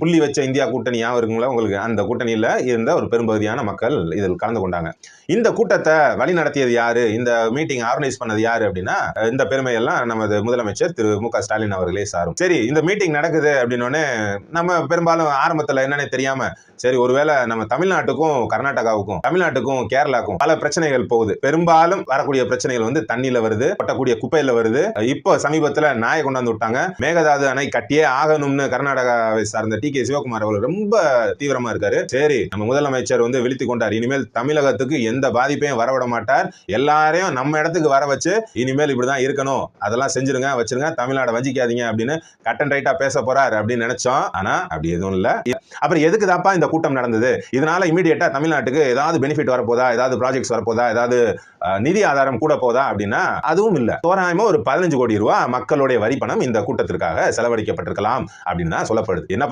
புள்ளி வச்ச இந்தியா கூட்டணி ஞாபகம் இருக்குங்களா உங்களுக்கு? அந்த கூட்டணியில இருந்த ஒரு பெரும்பகுதியான மக்கள் இதில் கலந்து கொண்டாங்க. இந்த கூட்டத்தை வழி நடத்தியது யாரு, இந்த மீட்டிங் ஆர்கனைஸ் பண்ணது யாரு அப்படின்னா, இந்த பெருமையெல்லாம் நமது முதலமைச்சர் திரு மு க ஸ்டாலின் அவர்களே சாரும். சரி, இந்த மீட்டிங் நடக்குது அப்படின்னோடனே நம்ம பெரும்பாலும் ஆரம்பத்தில் என்னன்னே தெரியாம, சரி ஒருவேளை நம்ம தமிழ்நாட்டுக்கும் கர்நாடகாவுக்கும், தமிழ்நாட்டுக்கும் கேரளாவுக்கும் பல பிரச்சனைகள் போகுது. பெரும்பாலும் வரக்கூடிய பிரச்சனைகள் வந்து தண்ணியில வருது, கொட்டக்கூடிய குப்பையில வருது. இப்போ சமீபத்தில் நாயை கொண்டாந்து விட்டாங்க. மேகதாது அணை கட்டியே ஆகணும்னு கர்நாடகாவை சார்ந்த டி கே சிவகுமார் அவர்கள் ரொம்ப தீவிரமா இருக்காரு. சரி, நம்ம முதலமைச்சர் வந்து விழித்துக் கொண்டார். இனிமேல் தமிழகத்துக்கு எந்த பாதிப்பையும் வரவிட மாட்டார். எல்லாரையும் நம்ம இடத்துக்கு வர வச்சு இனிமேல் இப்படிதான் இருக்கணும், அதெல்லாம் செஞ்சிருங்க வச்சிருங்க, தமிழ்நாடு வஞ்சிக்காதீங்க அப்படின்னு கட் அண்ட் ரைட்டா பேச போறார் அப்படின்னு நினைச்சோம். ஆனா அப்படி எதுவும் இல்ல. அப்புறம் எதுக்கு தாப்பா இந்த கூட்டம் நடந்தது? இதனால இமீடியட்டா தமிழ்நாட்டுக்கு ஏதாவது பெனிஃபிட் வரப்போதா, ஏதாவது ப்ராஜெக்ட்ஸ் வரப்போதா, ஏதாவது நிதி ஆதாரம் கூட போதா அப்படின்னா அதுவும் இல்ல. தோராயமா ஒரு 15 கோடி ரூபாய் மக்களுடைய வரி பணம் இந்த கூட்டத்திற்காக செலவழிக்கப்பட்டிருக்கலாம் அப்படின்னு தான் சொல்லப்படுது. என்ன